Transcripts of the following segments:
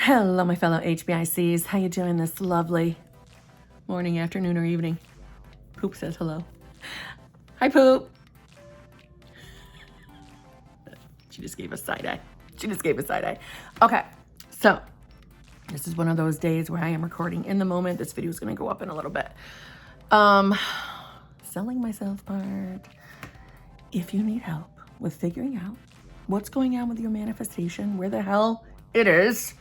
Hello, my fellow HBICs. How you doing this lovely morning, afternoon, or evening? Poop says hello. Hi, Poop. She just gave a side eye. Okay, so this is one of those days where I am recording in the moment. This video is going to go up in a little bit. Selling myself part. If you need help with figuring out what's going on with your manifestation, where the hell it is,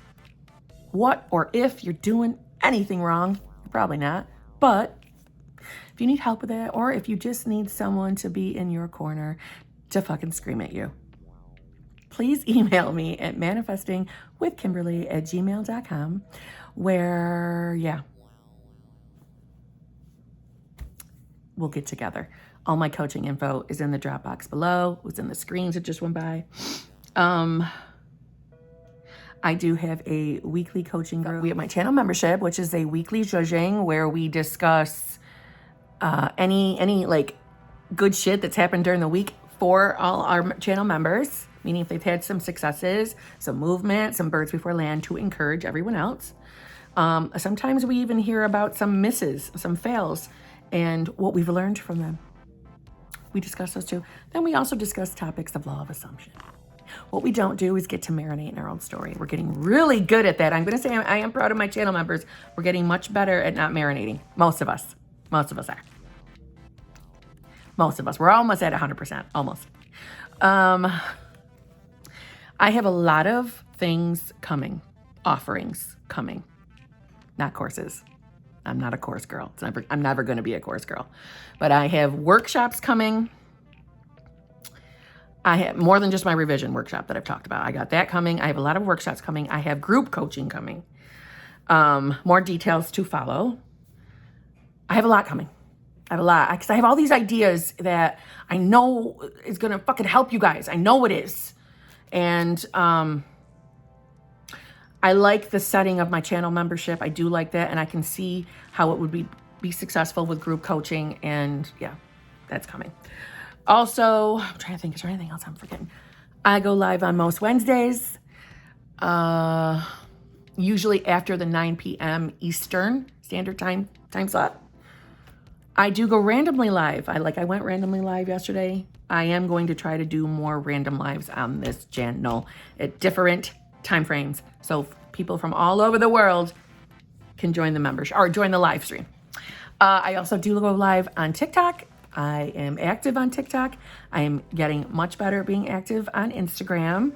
what or if you're doing anything wrong, probably not, but if you need help with that, or if you just need someone to be in your corner to fucking scream at you, please email me at manifestingwithkimberly@gmail.com, where, we'll get together. All my coaching info is in the Dropbox below. It was in the screens that just went by. I do have a weekly coaching group. We have my channel membership, which is a weekly zhuzhing where we discuss any like good shit that's happened during the week for all our channel members, meaning if they've had some successes, some movement, some birds before land to encourage everyone else. Sometimes we even hear about some misses, some fails, and what we've learned from them. We discuss those too. Then we also discuss topics of law of assumption. What we don't do is get to marinate in our own story. We're getting really good at that. I'm going to say I am proud of my channel members. We're getting much better at not marinating. Most of us are. Most of us. We're almost at 100%. Almost. I have a lot of things coming. Offerings coming. Not courses. I'm not a course girl. I'm never going to be a course girl. But I have workshops coming. I have more than just my revision workshop that I've talked about. I got that coming. I have a lot of workshops coming. I have group coaching coming. More details to follow. I have a lot coming. I have a lot. Because I have all these ideas that I know is going to fucking help you guys. I know it is. And I like the setting of my channel membership. I do like that. And I can see how it would be successful with group coaching. And yeah, that's coming. Also, I'm trying to think, is there anything else I'm forgetting? I go live on most Wednesdays, usually after the 9 p.m. Eastern Standard Time slot. I do go randomly live. I went randomly live yesterday. I am going to try to do more random lives on this channel at different time frames, so people from all over the world can join the membership or join the live stream. I also do go live on TikTok. I am active on TikTok. I am getting much better at being active on Instagram.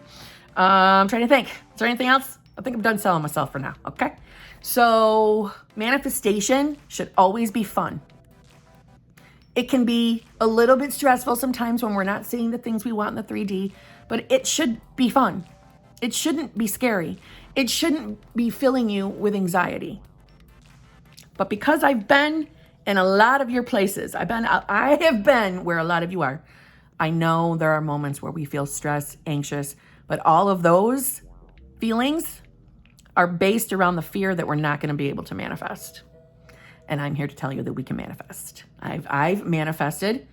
I'm trying to think. Is there anything else? I think I'm done selling myself for now. Okay. So manifestation should always be fun. It can be a little bit stressful sometimes when we're not seeing the things we want in the 3D, but it should be fun. It shouldn't be scary. It shouldn't be filling you with anxiety. But because I've been in a lot of your places, I have been where a lot of you are. I know there are moments where we feel stressed, anxious, but all of those feelings are based around the fear that we're not going to be able to manifest. And I'm here to tell you that we can manifest. I've manifested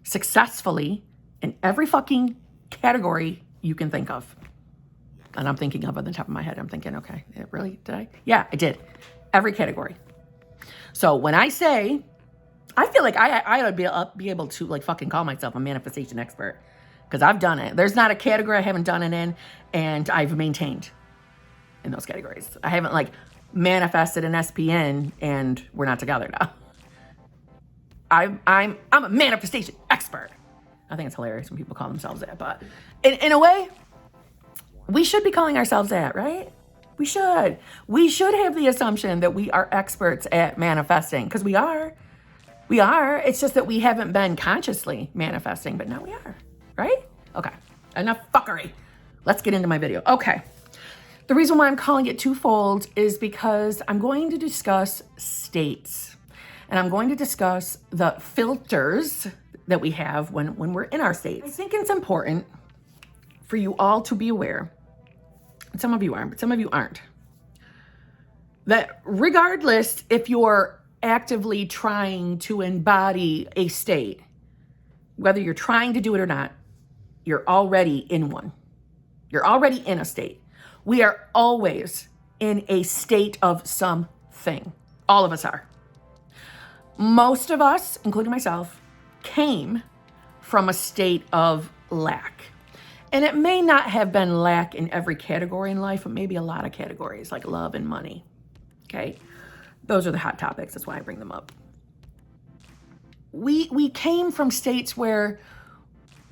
successfully in every fucking category you can think of. And I'm thinking of on the top of my head. I'm thinking, okay, really? Did I? Yeah, I did. Every category. So when I say, I feel like I would be able to like fucking call myself a manifestation expert because I've done it. There's not a category I haven't done it in, and I've maintained in those categories. I haven't like manifested an SPN and we're not together now. I'm a manifestation expert. I think it's hilarious when people call themselves that, but in a way, we should be calling ourselves that, right? We should. We should have the assumption that we are experts at manifesting because we are. We are. It's just that we haven't been consciously manifesting, but now we are, right? Okay. Enough fuckery. Let's get into my video. Okay. The reason why I'm calling it twofold is because I'm going to discuss states and I'm going to discuss the filters that we have when we're in our states. I think it's important for you all to be aware. Some of you are, but some of you aren't. That regardless if you're actively trying to embody a state, whether you're trying to do it or not, you're already in one. You're already in a state. We are always in a state of something. All of us are. Most of us, including myself, came from a state of lack. And it may not have been lack in every category in life, but maybe a lot of categories like love and money. Okay? Those are the hot topics. That's why I bring them up. We came from states where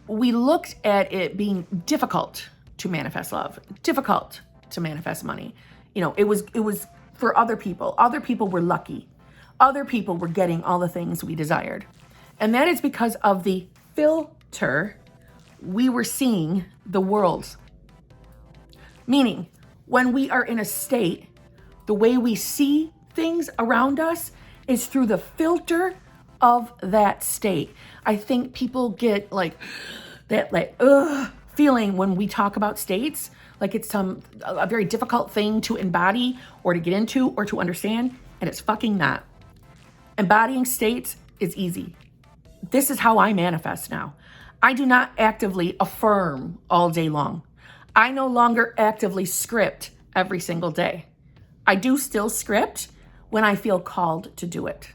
we looked at it being difficult to manifest love, difficult to manifest money. You know, it was for other people. Other people were lucky. Other people were getting all the things we desired. And that is because of the filter we were seeing the world. Meaning, when we are in a state, the way we see things around us is through the filter of that state. I think people get like that feeling when we talk about states, like it's a very difficult thing to embody or to get into or to understand, and it's fucking not. Embodying states is easy. This is how I manifest now. I do not actively affirm all day long. I no longer actively script every single day. I do still script when I feel called to do it,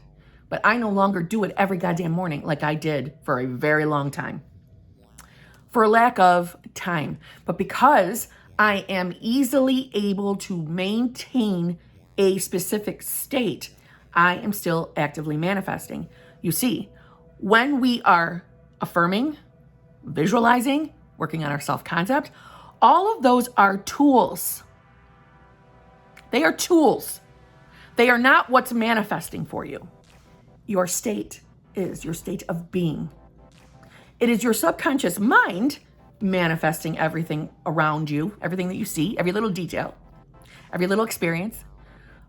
but I no longer do it every goddamn morning like I did for a very long time. For lack of time, but because I am easily able to maintain a specific state, I am still actively manifesting. You see, when we are affirming, visualizing, working on our self-concept, all of those are tools. They are tools. They are not what's manifesting for you. Your state is your state of being. It is your subconscious mind manifesting everything around you, everything that you see, every little detail, every little experience.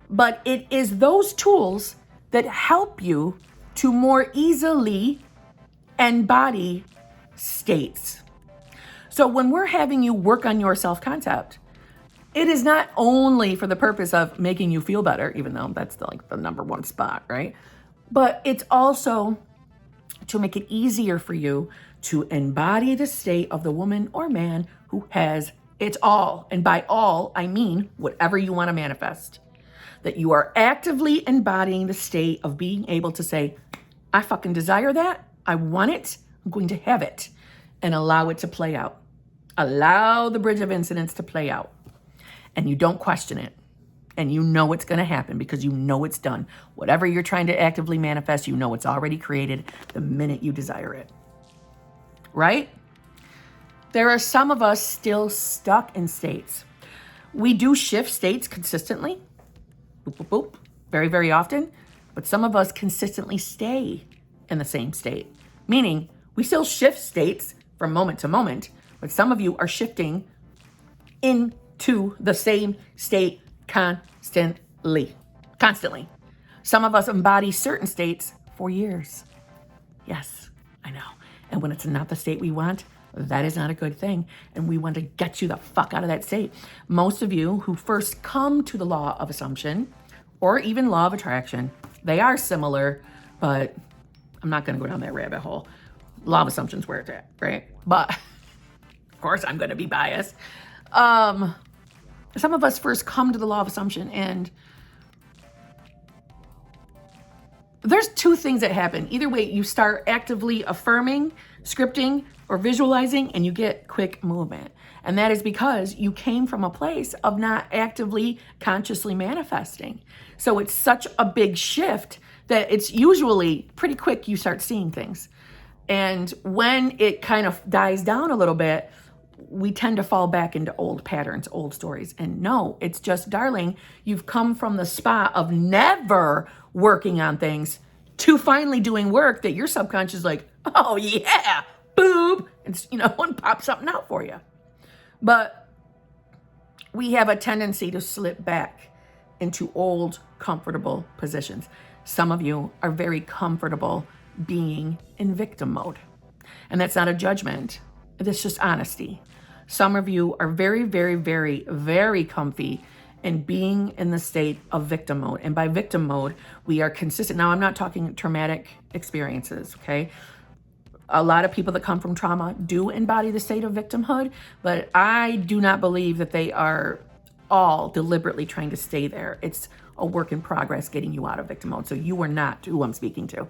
But it is those tools that help you to more easily embody states. So when we're having you work on your self-concept, it is not only for the purpose of making you feel better, even though that's the number one spot, right? But it's also to make it easier for you to embody the state of the woman or man who has it all. And by all, I mean whatever you want to manifest. That you are actively embodying the state of being able to say, I fucking desire that. I want it. I'm going to have it. And allow it to play out. Allow the bridge of incidents to play out. And you don't question it. And you know it's going to happen because you know it's done. Whatever you're trying to actively manifest, you know it's already created the minute you desire it. Right? There are some of us still stuck in states. We do shift states consistently. Boop, boop, boop. Very, very often. But some of us consistently stay in the same state. Meaning, we still shift states from moment to moment. But some of you are shifting into the same state constantly. Some of us embody certain states for years. Yes, I know. And when it's not the state we want, that is not a good thing. And we want to get you the fuck out of that state. Most of you who first come to the law of assumption or even law of attraction, they are similar, but I'm not going to go down that rabbit hole. Law of assumption's where it's at, right? But of course I'm going to be biased. Some of us first come to the law of assumption, and there's two things that happen. Either way, you start actively affirming, scripting, or visualizing, and you get quick movement. And that is because you came from a place of not actively, consciously manifesting. So it's such a big shift that it's usually pretty quick you start seeing things. And when it kind of dies down a little bit, we tend to fall back into old patterns, old stories. And no, it's just, darling, you've come from the spot of never working on things to finally doing work that your subconscious is like, oh yeah, boop, and and pop something out for you. But we have a tendency to slip back into old, comfortable positions. Some of you are very comfortable being in victim mode. And that's not a judgment. That's just honesty. Some of you are very, very, very, very comfy in being in the state of victim mode. And by victim mode, we are consistent. Now, I'm not talking traumatic experiences, okay? A lot of people that come from trauma do embody the state of victimhood, but I do not believe that they are all deliberately trying to stay there. It's a work in progress getting you out of victim mode. So you are not who I'm speaking to.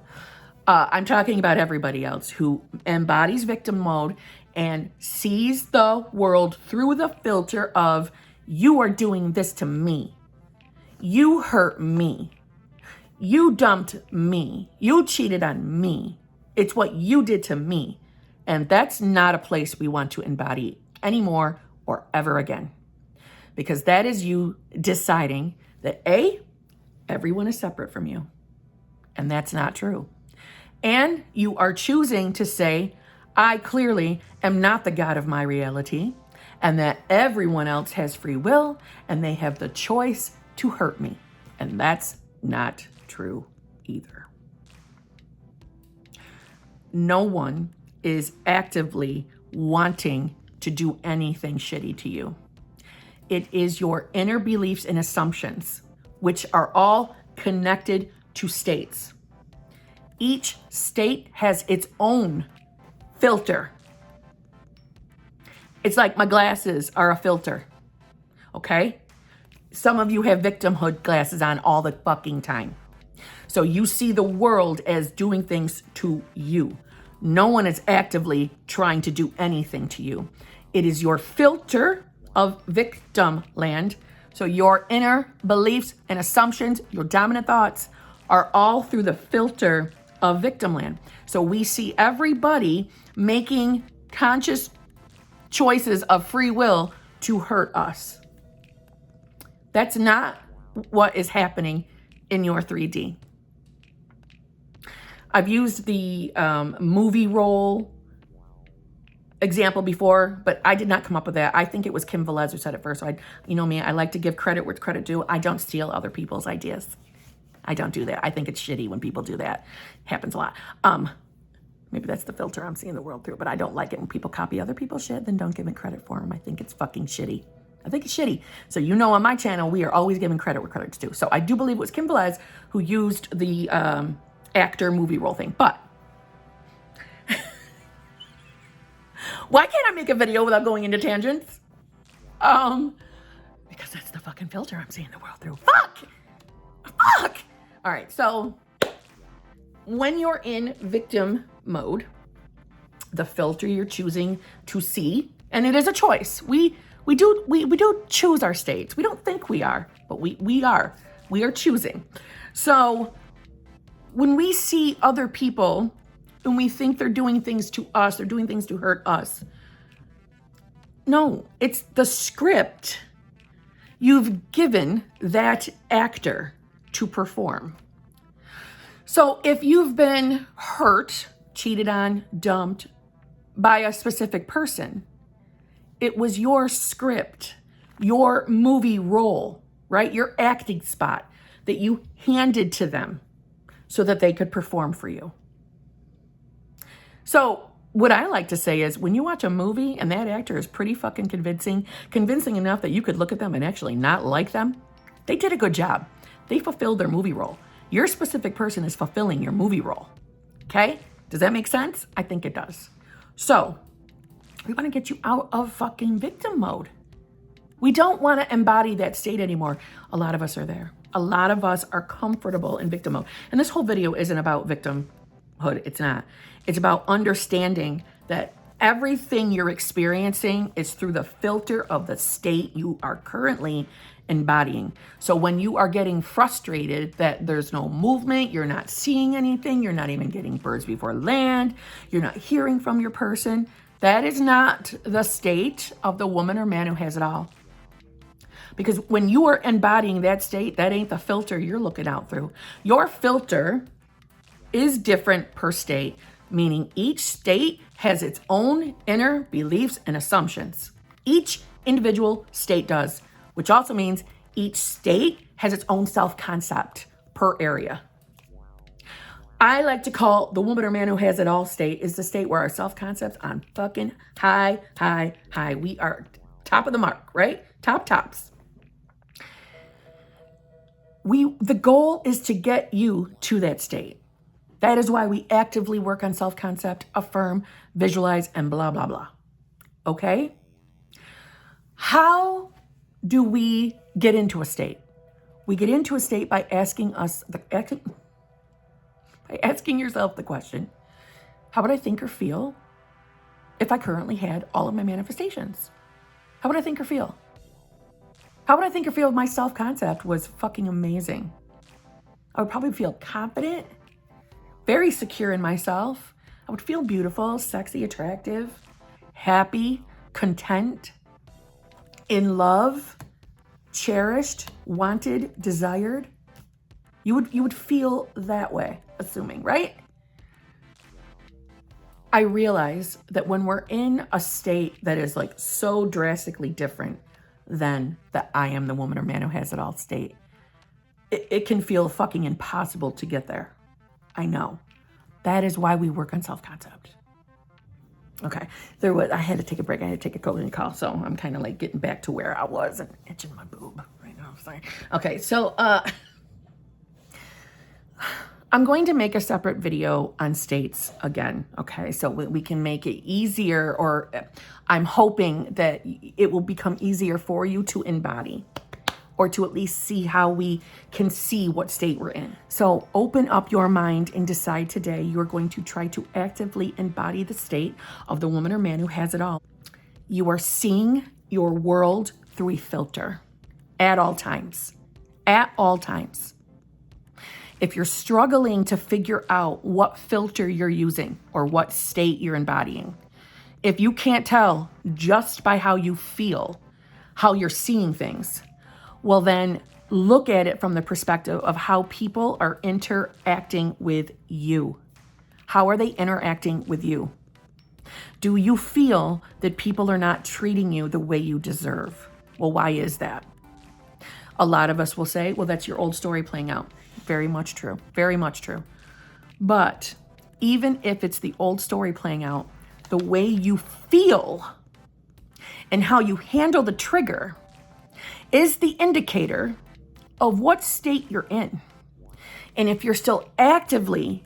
I'm talking about everybody else who embodies victim mode and sees the world through the filter of, you are doing this to me. You hurt me. You dumped me. You cheated on me. It's what you did to me. And that's not a place we want to embody anymore or ever again. Because that is you deciding that A, everyone is separate from you. And that's not true. And you are choosing to say, I clearly am not the God of my reality, and that everyone else has free will and they have the choice to hurt me. And that's not true either. No one is actively wanting to do anything shitty to you. It is your inner beliefs and assumptions, which are all connected to states. Each state has its own filter. It's like my glasses are a filter, okay? Some of you have victimhood glasses on all the fucking time. So you see the world as doing things to you. No one is actively trying to do anything to you. It is your filter of victim land. So your inner beliefs and assumptions, your dominant thoughts, are all through the filter of victim land. So we see everybody making conscious choices of free will to hurt us. That's not what is happening in your 3D. I've used the movie role example before, but I did not come up with that. I think it was Kim Velez who said it first. So you know me, I like to give credit where credit due. I don't steal other people's ideas. I don't do that. I think it's shitty when people do that. It happens a lot. Maybe that's the filter I'm seeing the world through, but I don't like it when people copy other people's shit, then don't give me credit for them. I think it's fucking shitty. I think it's shitty. So you know on my channel, we are always giving credit where credit's due. So I do believe it was Kim Velez who used the actor movie role thing, but why can't I make a video without going into tangents? Because that's the fucking filter I'm seeing the world through. Fuck! All right, so when you're in victim mode, the filter you're choosing to see, and it is a choice. We do choose our states. We don't think we are, but we are. We are choosing. So when we see other people and we think they're doing things to us, they're doing things to hurt us. No, it's the script you've given that actor to perform. So if you've been hurt, cheated on, dumped by a specific person, it was your script, your movie role, right? Your acting spot that you handed to them so that they could perform for you. So what I like to say is when you watch a movie and that actor is pretty fucking convincing enough that you could look at them and actually not like them, they did a good job. They fulfilled their movie role. Your specific person is fulfilling your movie role. Okay? Does that make sense? I think it does. So we want to get you out of fucking victim mode. We don't want to embody that state anymore. A lot of us are there. A lot of us are comfortable in victim mode. And this whole video isn't about victimhood. It's not. It's about understanding that everything you're experiencing is through the filter of the state you are currently embodying. So when you are getting frustrated that there's no movement, you're not seeing anything, you're not even getting birds before land, you're not hearing from your person, that is not the state of the woman or man who has it all. Because when you are embodying that state, that ain't the filter you're looking out through. Your filter is different per state, meaning each state has its own inner beliefs and assumptions. Each individual state does, which also means each state has its own self-concept per area. I like to call the woman or man who has it all state is the state where our self-concept's on fucking high. We are top of the mark, right? Tops. The goal is to get you to that state. That is why we actively work on self-concept, affirm, visualize, and blah, blah, blah. Okay? How do we get into a state? We get into a state by asking yourself the question, how would I think or feel if I currently had all of my manifestations? How would I think or feel? How would I think or feel if my self-concept was fucking amazing? I would probably feel confident, very secure in myself. I would feel beautiful, sexy, attractive, happy, content, in love, cherished, wanted, desired. You would feel that way, assuming, right? I realize that when we're in a state that is like so drastically different than the I am the woman or man who has it all state, it can feel fucking impossible to get there. I know. That is why we work on self-concept. Okay, I had to take a break. I had to take a coaching call, so I'm kind of like getting back to where I was and itching my boob right now. Sorry. Okay, so I'm going to make a separate video on states again, okay? So we can make it easier, or I'm hoping that it will become easier for you to embody, or to at least see how we can see what state we're in. So open up your mind and decide today you're going to try to actively embody the state of the woman or man who has it all. You are seeing your world through a filter at all times. At all times. If you're struggling to figure out what filter you're using or what state you're embodying, if you can't tell just by how you feel, how you're seeing things, well then look at it from the perspective of how people are interacting with you. How are they interacting with you? Do you feel that people are not treating you the way you deserve? Well, why is that? A lot of us will say, well, that's your old story playing out. Very much true. Very much true. But even if it's the old story playing out, the way you feel and how you handle the trigger is the indicator of what state you're in. And if you're still actively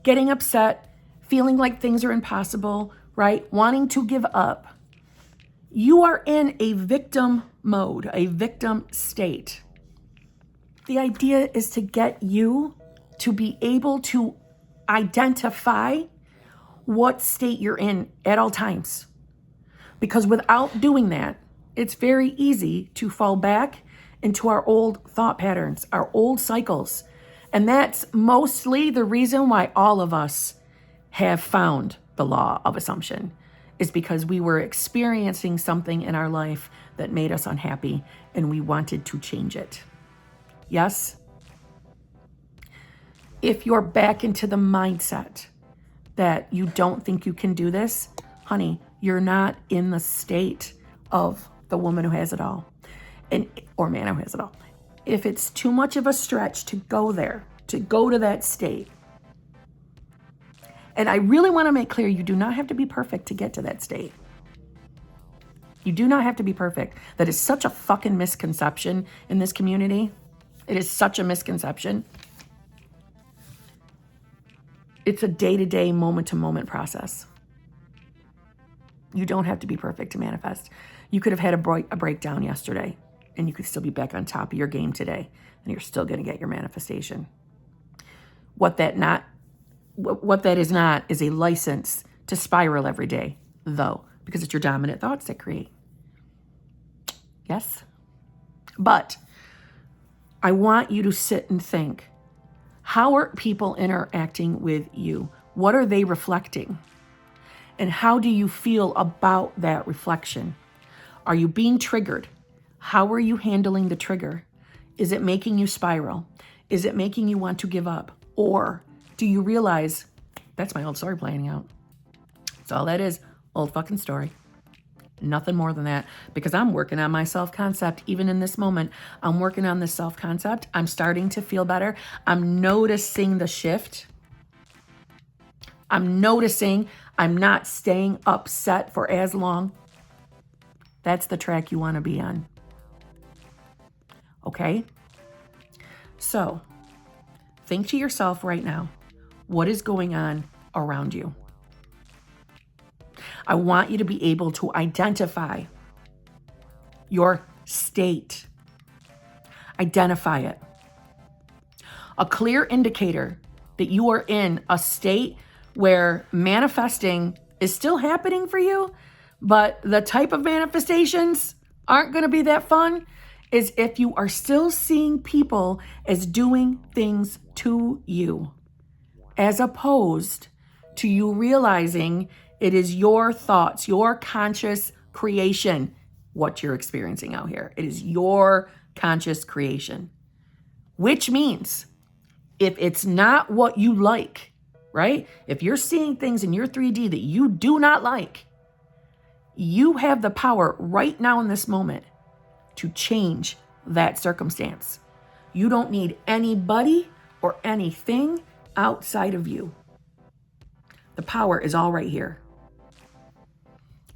getting upset, feeling like things are impossible, right? Wanting to give up, you are in a victim mode, a victim state. The idea is to get you to be able to identify what state you're in at all times. Because without doing that, it's very easy to fall back into our old thought patterns, our old cycles. And that's mostly the reason why all of us have found the law of assumption, is because we were experiencing something in our life that made us unhappy and we wanted to change it. Yes? If you're back into the mindset that you don't think you can do this, honey, you're not in the state of the woman who has it all, or man who has it all. If it's too much of a stretch to go there, to go to that state, and I really want to make clear, you do not have to be perfect to get to that state. You do not have to be perfect. That is such a fucking misconception in this community. It is such a misconception. It's a day-to-day, moment-to-moment process. You don't have to be perfect to manifest. You could have had a breakdown yesterday, and you could still be back on top of your game today, and you're still going to get your manifestation. What that is not is a license to spiral every day, though, because it's your dominant thoughts that create. Yes? But I want you to sit and think, how are people interacting with you? What are they reflecting? And how do you feel about that reflection? Are you being triggered? How are you handling the trigger? Is it making you spiral? Is it making you want to give up? Or do you realize that's my old story playing out? That's all that is, old fucking story. Nothing more than that, because I'm working on my self-concept. Even in this moment, I'm working on this self-concept. I'm starting to feel better. I'm noticing the shift. I'm noticing I'm not staying upset for as long. That's the track you want to be on. Okay? So, think to yourself right now, what is going on around you? I want you to be able to identify your state. Identify it. A clear indicator that you are in a state where manifesting is still happening for you, but the type of manifestations aren't going to be that fun, is if you are still seeing people as doing things to you, as opposed to you realizing it is your thoughts, your conscious creation, what you're experiencing out here. It is your conscious creation, which means if it's not what you like, right? If you're seeing things in your 3D that you do not like, you have the power right now in this moment to change that circumstance. You don't need anybody or anything outside of you. The power is all right here.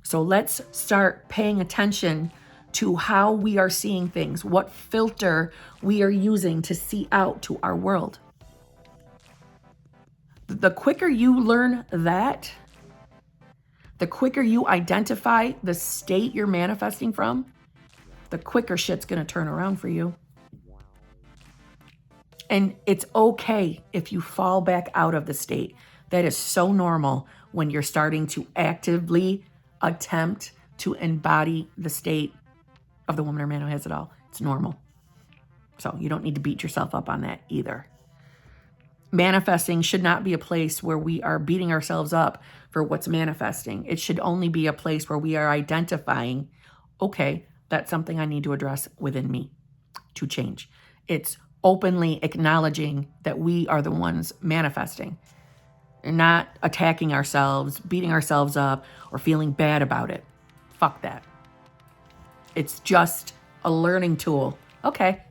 So let's start paying attention to how we are seeing things, what filter we are using to see out to our world. The quicker you learn that, the quicker you identify the state you're manifesting from, the quicker shit's going to turn around for you. And it's okay if you fall back out of the state. That is so normal when you're starting to actively attempt to embody the state of the woman or man who has it all. It's normal. So you don't need to beat yourself up on that either. Manifesting should not be a place where we are beating ourselves up for what's manifesting. It should only be a place where we are identifying, okay, that's something I need to address within me to change. It's openly acknowledging that we are the ones manifesting and not attacking ourselves, beating ourselves up, or feeling bad about it. Fuck that. It's just a learning tool. Okay,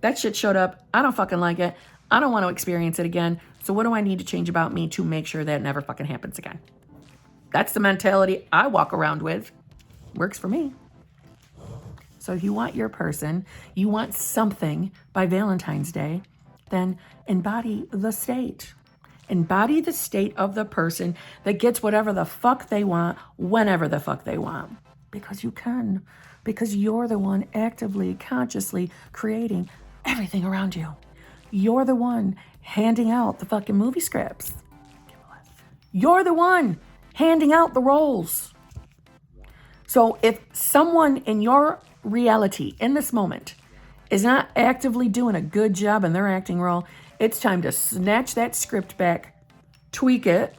that shit showed up. I don't fucking like it. I don't want to experience it again. So what do I need to change about me to make sure that never fucking happens again? That's the mentality I walk around with. Works for me. So if you want your person, you want something by Valentine's Day, then embody the state. Embody the state of the person that gets whatever the fuck they want, whenever the fuck they want. Because you can. Because you're the one actively, consciously creating everything around you. You're the one handing out the fucking movie scripts. You're the one handing out the roles. So if someone in your reality in this moment is not actively doing a good job in their acting role, it's time to snatch that script back, tweak it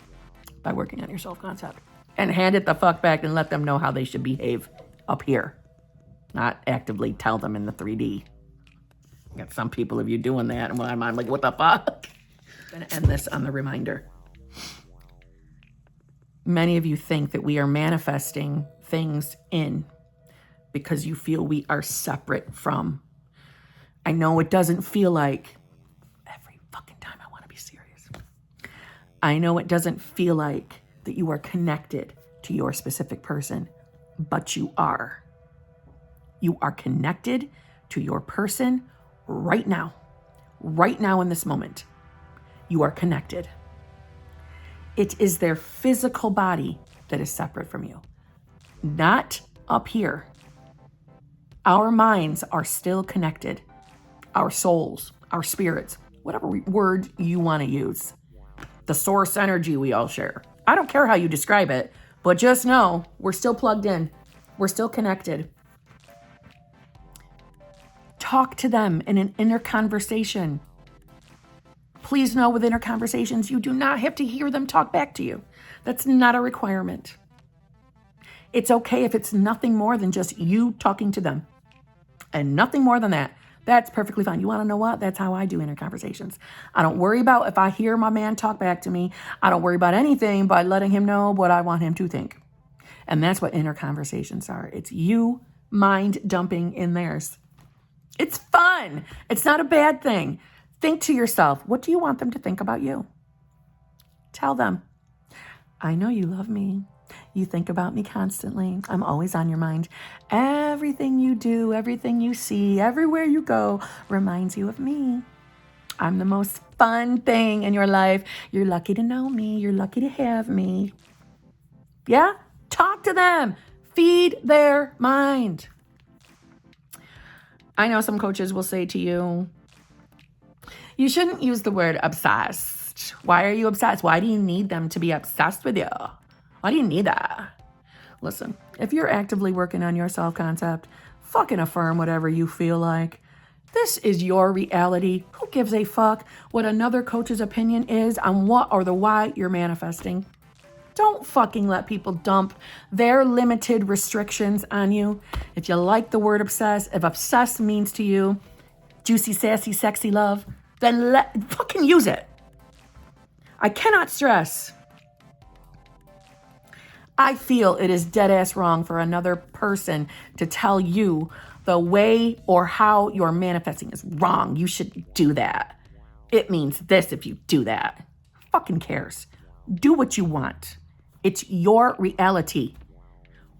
by working on your self-concept, and hand it the fuck back and let them know how they should behave up here. Not actively tell them in the 3D. Got some people of you doing that, and I'm like, what the fuck? I'm going to end this on the reminder. Many of you think that we are manifesting things in because you feel we are separate from. I know it doesn't feel like every fucking time I want to be serious. I know it doesn't feel like that you are connected to your specific person, but you are. You are connected to your person right now in this moment. You are connected. It is their physical body that is separate from you, not up here. Our minds are still connected. Our souls, our spirits, whatever word you want to use. The source energy we all share. I don't care how you describe it, but just know we're still plugged in. We're still connected. Talk to them in an inner conversation. Please know with inner conversations, you do not have to hear them talk back to you. That's not a requirement. It's okay if it's nothing more than just you talking to them and nothing more than that. That's perfectly fine. You want to know what? That's how I do inner conversations. I don't worry about if I hear my man talk back to me. I don't worry about anything by letting him know what I want him to think. And that's what inner conversations are. It's you mind dumping in theirs. It's fun. It's not a bad thing. Think to yourself, what do you want them to think about you? Tell them, I know you love me. You think about me constantly. I'm always on your mind. Everything you do, everything you see, everywhere you go reminds you of me. I'm the most fun thing in your life. You're lucky to know me. You're lucky to have me. Yeah? Talk to them. Feed their mind. I know some coaches will say to you, you shouldn't use the word obsessed. Why are you obsessed? Why do you need them to be obsessed with you? Why do you need that? Listen, if you're actively working on your self-concept, fucking affirm whatever you feel like. This is your reality. Who gives a fuck what another coach's opinion is on what or the why you're manifesting? Don't fucking let people dump their limited restrictions on you. If you like the word obsessed, if obsessed means to you juicy, sassy, sexy love, then fucking use it. I cannot stress. I feel it is dead ass wrong for another person to tell you the way or how you're manifesting is wrong. You shouldn't do that. It means this if you do that. Fucking cares. Do what you want. It's your reality.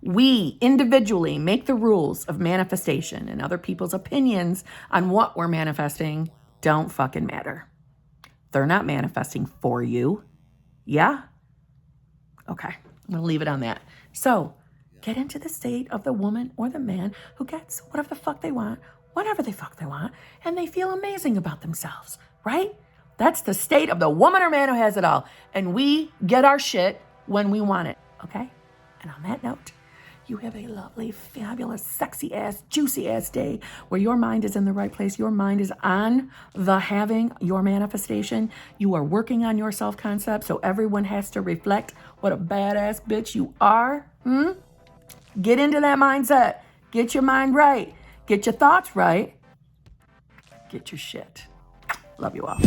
We individually make the rules of manifestation, and other people's opinions on what we're manifesting don't fucking matter. They're not manifesting for you. Yeah? Okay, I'm gonna leave it on that. So, get into the state of the woman or the man who gets whatever the fuck they want, whatever the fuck they want, and they feel amazing about themselves, right? That's the state of the woman or man who has it all. And we get our shit when we want it, okay? And on that note, you have a lovely, fabulous, sexy ass, juicy ass day where your mind is in the right place. Your mind is on the having your manifestation. You are working on your self-concept, so everyone has to reflect what a badass bitch you are. Get into that mindset. Get your mind right. Get your thoughts right. Get your shit. Love you all.